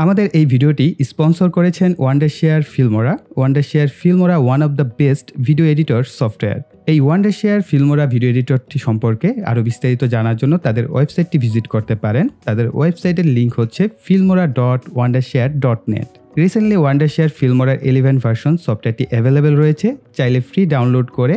আমাদের এই ভিডিওটি স্পন্সর করেছেন Wondershare Filmora. Wondershare Filmora one of the best video editor software. এই ওয়ান্ডারশেয়ার ফিল্মোরা ভিডিও এডিটরটি সম্পর্কে আরও বিস্তারিত জানার জন্য তাদের ওয়েবসাইটটি ভিজিট করতে পারেন। তাদের ওয়েবসাইটের লিঙ্ক হচ্ছে filmora.wondershare.net। রিসেন্টলি ওয়ান্ডারশেয়ার ফিল্মোরার 11 ভার্সন সফটওয়্যারটি অ্যাভেলেবেল রয়েছে। চাইলে ফ্রি ডাউনলোড করে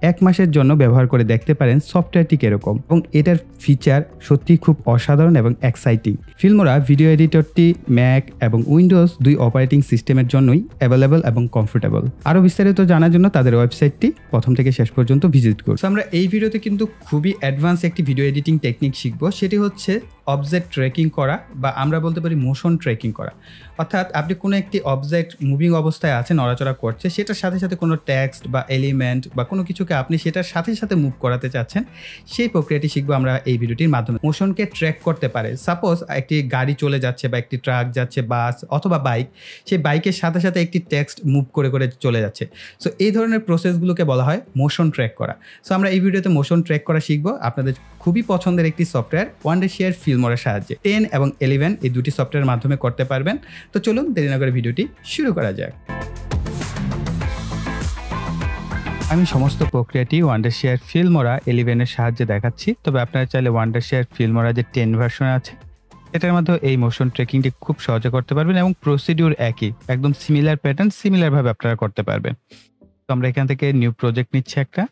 1 মাসের জন্য ব্যবহার করে দেখতে পারেন সফটওয়্যারটি কীরকম এবং এটার ফিচার সত্যিই খুব অসাধারণ এবং এক্সাইটিং। ফিল্মোরা ভিডিও এডিটরটি ম্যাক এবং উইন্ডোজ 2 অপারেটিং সিস্টেমের জন্যই অ্যাভেলেবল এবং কমফোর্টেবল। আরও বিস্তারিত জানার জন্য তাদের ওয়েবসাইটটি প্রথম থেকে শেষ পর্যন্ত ভিজিট করুন। আমরা এই ভিডিওতে কিন্তু খুবই অ্যাডভান্স একটি ভিডিও এডিটিং টেকনিক শিখব, সেটি হচ্ছে অবজেক্ট ট্র্যাকিং করা বা আমরা বলতে পারি মোশন ট্র্যাকিং করা। অর্থাৎ আপনি কোনো একটি অবজেক্ট মুভিং অবস্থায় আছে, নড়াচড়া করছে, সেটার সাথে সাথে কোনো টেক্সট বা এলিমেন্ট বা কোনো কিছুকে আপনি সেটার সাথে সাথে মুভ করাতে চাচ্ছেন, সেই প্রক্রিয়াটি শিখবো আমরা এই ভিডিওটির মাধ্যমে। মোশনকে ট্র্যাক করতে পারে, সাপোজ একটি গাড়ি চলে যাচ্ছে বা একটি ট্রাক যাচ্ছে, বাস অথবা বাইক, সেই বাইকের সাথে সাথে একটি টেক্সট মুভ করে করে চলে যাচ্ছে। সো এই ধরনের প্রসেসগুলোকে বলা হয় মোশন ট্র্যাক করা। সো আমরা এই ভিডিওতে মোশন ট্র্যাক করা শিখবো আপনাদের খুবই পছন্দের একটি সফটওয়্যার ওয়ান্ডারশেয়ার ফিল্মোরার সাহায্যে। 10 এবং 11 এই দুটি সফটওয়্যারের মাধ্যমে করতে পারবেন। তো চলুন দেরি না করে ভিডিওটি শুরু করা যাক। আমি সমস্ত প্রক্রিয়াটি ওয়ান্ডারশেয়ার ফিল্মোরা 11 এর সাহায্যে দেখাচ্ছি, তবে আপনারা চাইলে ওয়ান্ডারশেয়ার ফিল্মোরা যে 10 ভার্সন আছে এটার মধ্যে এই মোশন ট্র্যাকিংটি খুব সহজে করতে পারবেন এবং প্রসিডিউর একই, একদম সিমিলার প্যাটার্ন, সিমিলারভাবে আপনারা করতে পারবেন। তো আমরা এখান থেকে নিউ প্রজেক্ট নিচ্ছি একটা,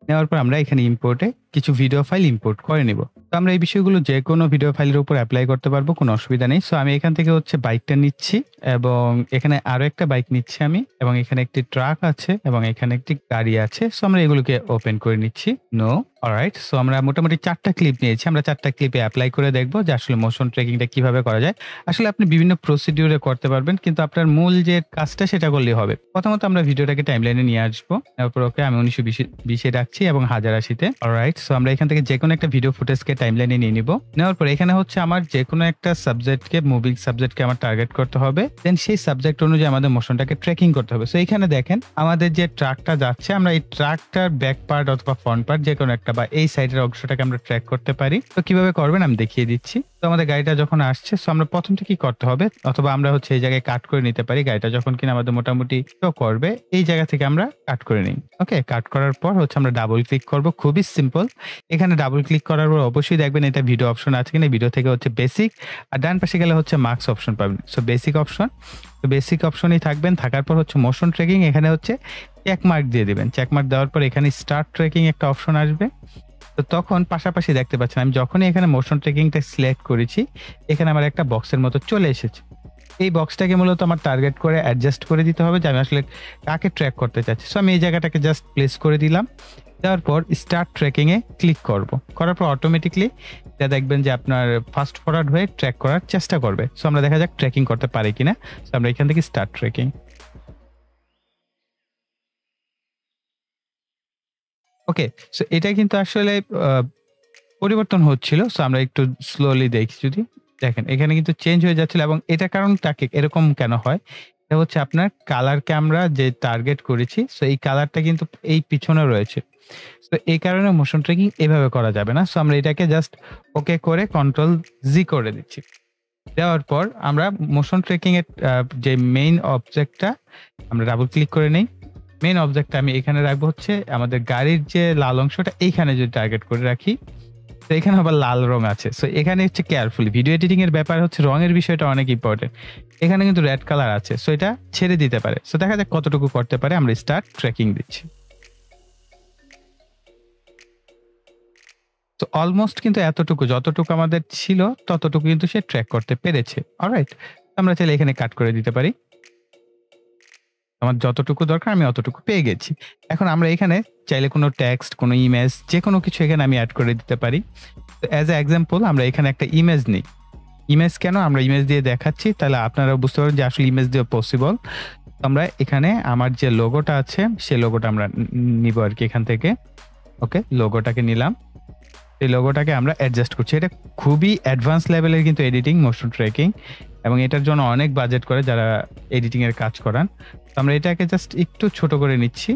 নেওয়ার পর আমরা এখানে ইম্পোর্টে কিছু ভিডিও ফাইল ইম্পোর্ট করে নিব। তো আমরা এই বিষয়গুলো যে কোনো ভিডিও ফাইলের উপর অ্যাপ্লাই করতে পারবো, কোনো অসুবিধা নেই। সো আমি এখান থেকে হচ্ছে বাইকটা নিচ্ছি এবং এখানে আরো একটা বাইক নিচ্ছি আমি, এবং এখানে একটি ট্রাক আছে এবং এখানে একটি গাড়ি আছে। সো আমরা এগুলোকে ওপেন করে নিচ্ছি। No alright. সো আমরা মোটামুটি 4টা ক্লিপ নিয়েছি। আমরা 4টা ক্লিপে অ্যাপ্লাই করে দেখবো যে আসলে মোশন ট্র্যাকিংটা কিভাবে করা যায়। আসলে আপনি বিভিন্ন প্রসিডিউরে করতে পারবেন, কিন্তু আপনার মূল যে কাজটা সেটা করলেই হবে। প্রথমত আমরা ভিডিওটাকে টাইমলাইনে নিয়ে আসবো, তারপর ওকে আমি 1920 রাখছি এবং 1080-তে। অলরাইট। সো আমরা এখান থেকে যে কোনো একটা ভিডিও ফুটেজকে টাইমলাইনে নিয়ে নিব। নেওয়ার পর এখানে হচ্ছে আমার যে কোনো একটা সাবজেক্টকে, মুভিং সাবজেক্টকে আমার টার্গেট করতে হবে, দেন সেই সাবজেক্ট অনুযায়ী আমাদের মোশনটাকে ট্র্যাকিং করতে হবে। সো এখানে দেখেন আমাদের যে ট্রাকটা যাচ্ছে, আমরা এই ট্রাকটার ব্যাক পার্ট অথবা ফ্রন্ট পার্ট যে কোনো একটা বা এই সাইডের অংশটাকে আমরা ট্র্যাক করতে পারি। তো কিভাবে করবেন আমি দেখিয়ে দিচ্ছি। তো আমাদের গাড়িটা যখন আসছে, সো আমরা প্রথম থেকে কি করতে হবে, অথবা আমরা হচ্ছে এই জায়গায় কাট করে নিতে পারি। গাড়িটা যখন কিনা আমাদের মোটামুটি শো করবে, এই জায়গা থেকে আমরা কাট করে নিই। ওকে, কাট করার পর হচ্ছে আমরা ডাবল ক্লিক করব, খুবই সিম্পল। এখানে ডাবল ক্লিক করার পর অবশ্যই দেখবেন এটা ভিডিও অপশন আছে কিনা। ভিডিও থেকে হচ্ছে বেসিক, আর ডান পাশে গেলে হচ্ছে মার্কস অপশন পাবেন। সো বেসিক অপশন, তো বেসিক অপশনই থাকবেন। থাকার পর হচ্ছে মোশন ট্র্যাকিং, এখানে হচ্ছে চেক মার্ক দিয়ে দিবেন। চেক মার্ক দেওয়ার পর এখানে স্টার্ট ট্র্যাকিং একটা অপশন আসবে। তো তখন পাশাপাশি দেখতে পাচ্ছেন আমি যখনই এখানে মোশন ট্র্যাকিংটা সিলেক্ট করেছি, এখানে আমার একটা বক্সের মতো চলে এসেছে। এই বক্সটাকে মূলত আমার টার্গেট করে অ্যাডজাস্ট করে দিতে হবে যে আমি আসলে কাকে ট্র্যাক করতে চাচ্ছি। সো আমি এই জায়গাটাকে জাস্ট প্লেস করে দিলাম। দেওয়ার পর স্টার্ট ট্র্যাকিংয়ে ক্লিক করব। করার পর অটোমেটিকলি এটা দেখবেন যে আপনার ফাস্ট ফরওয়ার্ড হয়ে ট্র্যাক করার চেষ্টা করবে। সো আমরা দেখা যাক ট্র্যাকিং করতে পারি কিনা। সো আমরা এখান থেকে স্টার্ট ট্র্যাকিং। ওকে, সো এটা কিন্তু আসলে পরিবর্তন হচ্ছিল। সো আমরা একটু স্লোলি দেখি, যদি দেখেন এখানে কিন্তু চেঞ্জ হয়ে যাচ্ছিল, এবং এটা কারণটাকে এরকম কেন হয়, এটা হচ্ছে আপনার কালারকে আমরা যে টার্গেট করেছি, সো এই কালারটা কিন্তু এই পিছনে রয়েছে। সো এই কারণে মোশন ট্র্যাকিং এভাবে করা যাবে না। সো আমরা এটাকে জাস্ট ওকে করে Ctrl+Z করে দিচ্ছি। দেওয়ার পর আমরা মোশন ট্র্যাকিং এর যে মেইন অবজেক্টটা আমরা ডাবল ক্লিক করে নেই। মেইন অবজেক্টটা আমি এখানে রাখবো হচ্ছে আমাদের গাড়ির যে লাল অংশটা, এইখানে যদি টার্গেট করে রাখি, তো এখানে আবার লাল রং আছে। সো এখানে হচ্ছে কেয়ারফুলি, ভিডিও এডিটিং এর ব্যাপার হচ্ছে রঙের বিষয়টা অনেক ইম্পর্টেন্ট। এখানে কিন্তু রেড কালার আছে, সো এটা ছেড়ে দিতে পারে। সো দেখা যাক কতটুকু করতে পারে। আমরা স্টার্ট ট্র্যাকিং দিচ্ছি। তো অলমোস্ট কিন্তু এতটুকু, যতটুকু আমাদের ছিল ততটুকু কিন্তু সে ট্র্যাক করতে পেরেছে। অলরাইট, আমরা চাইলে এখানে কাট করে দিতে পারি। আমার যতটুকু দরকার আমি অতটুকু পেয়ে গেছি। এখন আমরা এখানে চাইলে কোনো টেক্সট, কোনো ইমেজ, যে কোনো কিছু এখানে আমি অ্যাড করে দিতে পারি। তো অ্যাজ এ এক্সাম্পল আমরা এখানে একটা ইমেজ নিই। ইমেজ কেন আমরা ইমেজ দিয়ে দেখাচ্ছি, তাহলে আপনারা বুঝতে পারবেন যে আসলে ইমেজ দিয়ে পসিবল। আমরা এখানে আমার যে লোগোটা আছে সেই লোগোটা আমরা নিব আর কি এখান থেকে। ওকে, লোগোটাকে নিলাম। এই লোগোটাকে আমরা অ্যাডজাস্ট করছি। এটা খুবই অ্যাডভান্স লেভেলের কিন্তু এডিটিং, মোশন ট্র্যাকিং, এবং এটার জন্য অনেক বাজেট করে যারা এডিটিং এর কাজ করান। তো আমরা এটাকে জাস্ট একটু ছোট করে নিচ্ছি।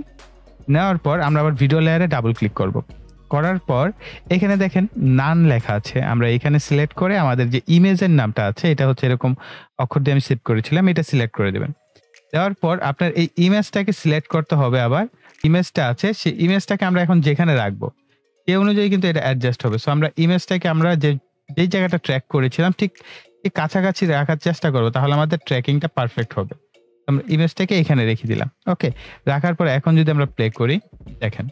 নেওয়ার পর আমরা আবার ভিডিও লেয়ারে ডাবল ক্লিক করব। করার পর এখানে দেখেন নান লেখা আছে। আমরা এখানে সিলেক্ট করে আমাদের যে ইমেজের নামটা আছে এটা হচ্ছে এরকম অক্ষর দিয়ে আমি সেভ করেছিলাম। এটা সিলেক্ট করে দিবেন। দেওয়ার পর আপনার এই ইমেজটাকে সিলেক্ট করতে হবে আবার। ইমেজটা আছে সেই ইমেজটাকে আমরা এখন যেখানে রাখবো সেই অনুযায়ী কিন্তু এটা অ্যাডজাস্ট হবে। সো আমরা ইমেজটাকে আমরা যেই জায়গাটা ট্র্যাক করেছিলাম ঠিক কাছাকাছি রাখার চেষ্টা করব। তাহলে আমাদের ট্র্যাকিংটা পারফেক্ট হবে। আমরা ইমেজটাকে এখানে রেখে দিলাম। ওকে। রাখার পর এখন যদি আমরা প্লে করি দেখেন।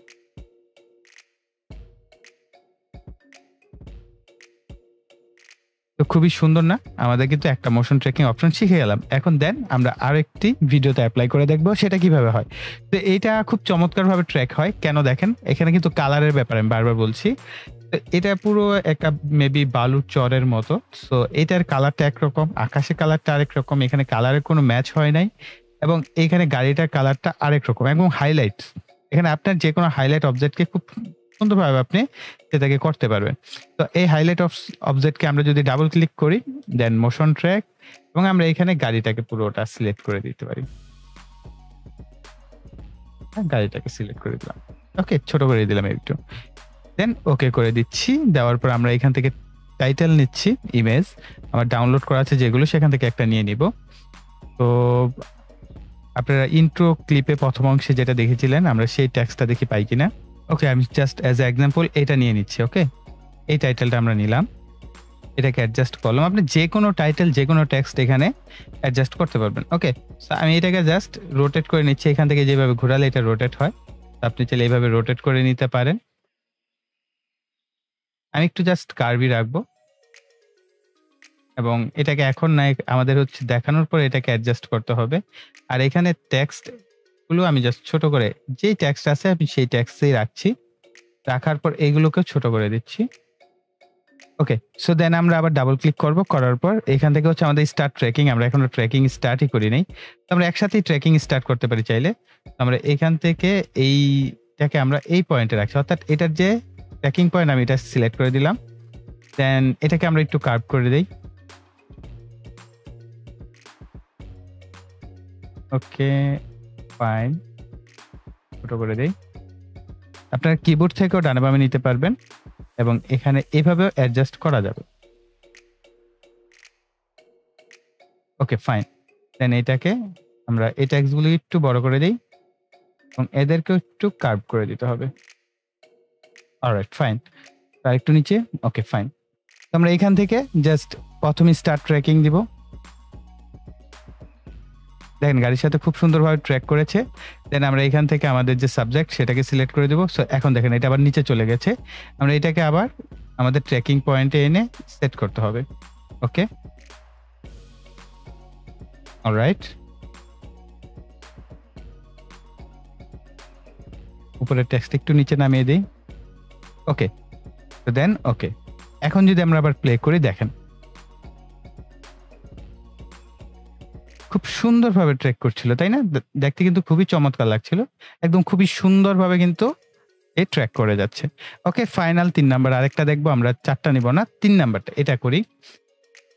তো খুবই সুন্দর না? আমাদের কিন্তু একটা মোশন ট্র্যাকিং অপশন শিখে গেলাম। এখন দেন আমরা আরেকটি ভিডিওতে এপ্লাই করে দেখব সেটা কিভাবে হয়। তো এইটা খুব চমৎকারভাবে ট্র্যাক হয়। কেন দেখেন? এখানে কিন্তু কালারের ব্যাপারে আমি বারবার বলছি। তো এটা পুরো একটা মেবি বালুর চরের মতো। সো এটার কালারটা একরকম, আকাশের কালারটা আরেক রকম। এখানে কালারের কোনো ম্যাচ হয় নাই এবং এখানে গাড়িটার কালারটা আরেক রকম এবং হাইলাইটস। এখানে আপনার যেকোনো হাইলাইট অবজেক্টকে খুব সুন্দরভাবে আপনি সেটাকে করতে পারবেন। তো এই হাইলাইট অবজেক্টকে আমরা যদি ডাবল ক্লিক করি দেন মোশন ট্র্যাক এবং আমরা এখানে গাড়িটাকে পুরোটা সিলেক্ট করে দিতে পারি। গাড়িটাকে সিলেক্ট করে দিলাম। ওকে, ছোট করে দিলাম একটু। দেন ওকে করে দিচ্ছি। দেওয়ার পর আমরা এখান থেকে টাইটেল নিচ্ছি, ইমেজ আমার ডাউনলোড করা আছে যেগুলো সেখান থেকে একটা নিয়ে নিব। তো আপনারা ইন্ট্রো ক্লিপে প্রথম অংশে যেটা দেখেছিলেন আমরা সেই টেক্সটটা দেখি পাই কিনা। ওকে, আমি জাস্ট অ্যাজ এ এক্সাম্পল এটা নিয়ে নিচ্ছি। ওকে, এই টাইটেলটা আমরা নিলাম, এটাকে অ্যাডজাস্ট করলাম। আপনি যে কোনো টাইটেল যে কোনো টেক্সট এখানে অ্যাডজাস্ট করতে পারবেন। ওকে, সো আমি এটাকে জাস্ট রোটেট করে নিচ্ছি। এখান থেকে যেভাবে ঘোরালে এটা রোটেট হয়, আপনি চাইলে এইভাবে রোটেট করে নিতে পারেন। আমি একটু জাস্ট কার্ভি রাখবো এবং এটাকে এখন না আমাদের হচ্ছে দেখানোর পর এটাকে অ্যাডজাস্ট করতে হবে। আর এখানে টেক্সট গুলো আমি জাস্ট ছোট করে যেই টেক্সট আছে আমি সেই টেক্সটেই রাখছি। রাখার পর এগুলোকেও ছোট করে দিচ্ছি। ওকে, সো দেন আমরা আবার ডাবল ক্লিক করব। করার পর এখান থেকে হচ্ছে আমাদের স্টার্ট ট্র্যাকিং। আমরা এখনো ট্র্যাকিং স্টার্টই করি নাই। তো আমরা একসাথেই ট্র্যাকিং স্টার্ট করতে পারি চাইলে। আমরা এখান থেকে এইটাকে আমরা এই পয়েন্টে রাখছি, অর্থাৎ এটার যে ট্র্যাকিং পয়েন্ট আমি এটা সিলেক্ট করে দিলাম। দেন এটাকে আমরা একটু কার্ভ করে দেই। ওকে, ফাইন, ছোট করে দেই। আপনার কিবোর্ড থেকেও ডানে বামে নিতে পারবেন এবং এখানে এভাবেও অ্যাডজাস্ট করা যাবে। ওকে, ফাইন। দেন এটাকে আমরা এই টেক্সটগুলো একটু বড় করে দেই এবং এদেরকেও একটু কার্ভ করে দিতে হবে। Alright, fine. আর একটু নিচে। ওকে, ফাইন। তো আমরা এখান থেকে জাস্ট প্রথমে স্টার্ট ট্র্যাকিং দিব। দেখেন গাড়ির সাথে খুব সুন্দরভাবে ট্র্যাক করেছে। দেন আমরা এখান থেকে আমাদের যে সাবজেক্ট সেটাকে সিলেক্ট করে দেব। সো এখন দেখেন এটা আবার নিচে চলে গেছে। আমরা এটাকে আবার আমাদের ট্র্যাকিং পয়েন্টে এনে সেট করতে হবে। ওকে, অলরাইট। উপরের টেক্সট একটু নিচে নামিয়ে দিই। ওকে, তো দেন ওকে। এখন যদি আমরা আবার প্লে করি দেখেন খুব সুন্দরভাবে ট্র্যাক করছিল, তাই না? দেখতে কিন্তু খুবই চমৎকার লাগছিল। একদম খুবই সুন্দরভাবে কিন্তু এই ট্র্যাক করে যাচ্ছে। ওকে, ফাইনাল ৩ নাম্বার আরেকটা দেখবো আমরা। ৪টা নিব না, ৩ নাম্বারটা এটা করি।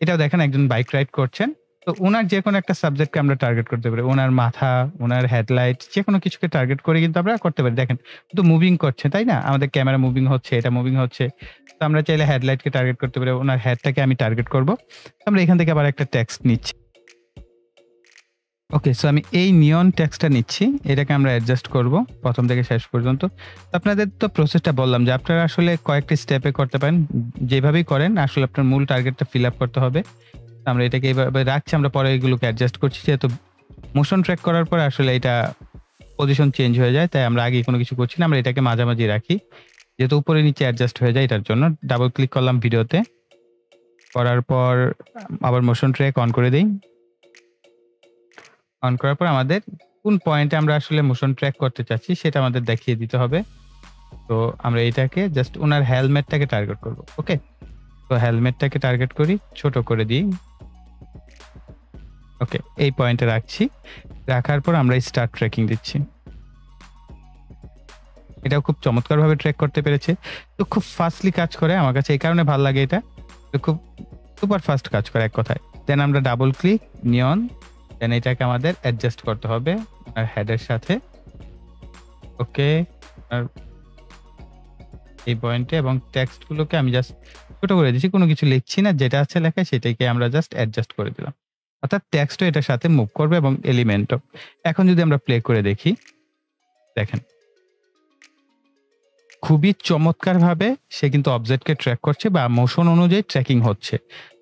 এটাও দেখেন একজন বাইক রাইড করছেন। তো উনার যেকোনো একটা সাবজেক্টকে আমরা টার্গেট করতে পারি। উনার মাথা, উনার হেডলাইট যেকোনো কিছুকে টার্গেট করে কিন্তু আমরা করতে পারি। দেখেন তো মুভিং করছে, তাই না? আমাদের ক্যামেরা মুভিং হচ্ছে, এটা মুভিং হচ্ছে। তো আমরা চাইলে হেডলাইটকে টার্গেট করতে পারি। উনার হেডটাকে আমি টার্গেট করব। আমরা এখান থেকে আবার একটা টেক্সট নিচ্ছি। ওকে, সো আমি এই নিয়ন টেক্সটটা নিচ্ছি। এটাকে আমরা অ্যাডজাস্ট করব প্রথম থেকে শেষ পর্যন্ত। আপনাদের তো প্রসেসটা বললাম যে আপনারা আসলে কয়েকটি স্টেপে করতে পারেন। যেভাবেই করেন আসলে আপনার মূল টার্গেটটা ফিল আপ করতে হবে। আমরা এটাকে এইভাবে রাখছি, আমরা পরে এগুলোকে অ্যাডজাস্ট করছি। যেহেতু মোশন ট্র্যাক করার পরে আসলে এটা পজিশন চেঞ্জ হয়ে যায়, তাই আমরা আগে কোনো কিছু করছি না। আমরা এটাকে মাঝামাঝি রাখি, যেহেতু উপরে নিচে অ্যাডজাস্ট হয়ে যায়। এটার জন্য ডাবল ক্লিক করলাম ভিডিওতে। করার পর আবার মোশন ট্র্যাক অন করে দিই। অন করার পর আমাদের কোন পয়েন্টে আমরা আসলে মোশন ট্র্যাক করতে চাচ্ছি সেটা আমাদের দেখিয়ে দিতে হবে। তো আমরা এটাকে জাস্ট ওনার হেলমেটটাকে টার্গেট করব। ওকে, তো হেলমেটটাকে টার্গেট করি, ছোট করে দিই। ওকে, এই পয়েন্টে রাখছি। রাখার পর আমরা স্টার্ট ট্র্যাকিং দিচ্ছি। এটাও খুব চমৎকারভাবে ট্র্যাক করতে পেরেছে। তো খুব ফাস্টলি কাজ করে, আমার কাছে এই কারণে ভালো লাগে। এটা তো খুব সুপার ফাস্ট কাজ করে এক কথায়। দেন আমরা ডাবল ক্লিক নিয়ন, দেন এটাকে আমাদের অ্যাডজাস্ট করতে হবে আর হেডের সাথে। ওকে, এই পয়েন্টে এবং টেক্সটগুলোকে আমি জাস্ট ছোট করে দিচ্ছি। কোনো কিছু লিখছি না। যেটা আছে লেখা সেটাকে আমরা জাস্ট অ্যাডজাস্ট করে দিলাম। অর্থাৎ টেক্সটও এটার সাথে মুভ করবে এবং এলিমেন্টও। এখন যদি আমরা প্লে করে দেখি, দেখেন খুবই চমৎকারভাবে সে কিন্তু অবজেক্টকে ট্র্যাক করছে বা মোশন অনুযায়ী ট্র্যাকিং হচ্ছে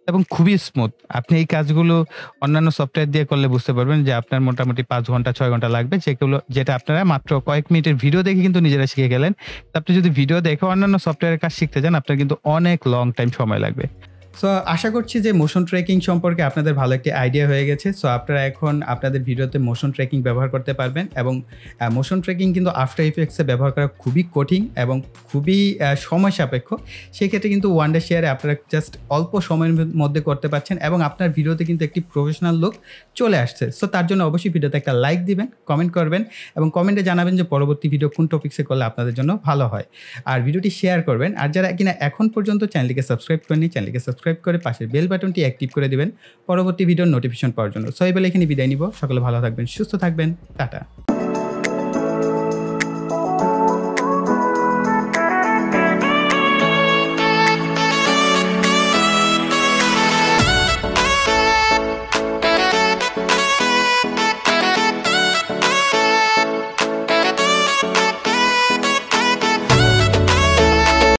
এবং খুবই স্মুথ। আপনি এই কাজগুলো অন্যান্য সফটওয়্যার দিয়ে করলে বুঝতে পারবেন যে আপনার মোটামুটি ৫ ঘন্টা ৬ ঘন্টা লাগবে। যেটা আপনারা মাত্র কয়েক মিনিটের ভিডিও দেখে কিন্তু নিজেরা শিখে গেলেন। আপনি যদি ভিডিও দেখে অন্যান্য সফটওয়্যারের কাজ শিখতে যান, আপনার কিন্তু অনেক লং টাইম সময় লাগবে। সো আশা করছি যে মোশন ট্র্যাকিং সম্পর্কে আপনাদের ভালো একটি আইডিয়া হয়ে গেছে। সো আপনারা এখন আপনাদের ভিডিওতে মোশন ট্র্যাকিং ব্যবহার করতে পারবেন এবং মোশন ট্র্যাকিং কিন্তু আফটার ইফেক্টসে ব্যবহার করা খুবই কঠিন এবং খুবই সময় সাপেক্ষ। সেক্ষেত্রে কিন্তু ওয়ান্ডার শেয়ারে আপনারা জাস্ট অল্প সময়ের মধ্যে করতে পারছেন এবং আপনার ভিডিওতে কিন্তু একটি প্রফেশনাল লুক চলে আসছে। সো তার জন্য অবশ্যই ভিডিওতে একটা লাইক দিবেন, কমেন্ট করবেন এবং কমেন্টে জানাবেন যে পরবর্তী ভিডিও কোন টপিক্সে করলে আপনাদের জন্য ভালো হয়। আর ভিডিওটি শেয়ার করবেন। আর যারা কিনা এখন পর্যন্ত চ্যানেলটিকে সাবস্ক্রাইব করেননি, চ্যানেলটিকে সাবস্ক্রাইব করে পাশের বেল বাটনটি অ্যাক্টিভ করে দিবেন পরবর্তী ভিডিওর নোটিফিকেশন পাওয়ার জন্য। সো এই বলে এখানে বিদায় নিব। সকলে ভালো থাকবেন, সুস্থ থাকবেন। টাটা।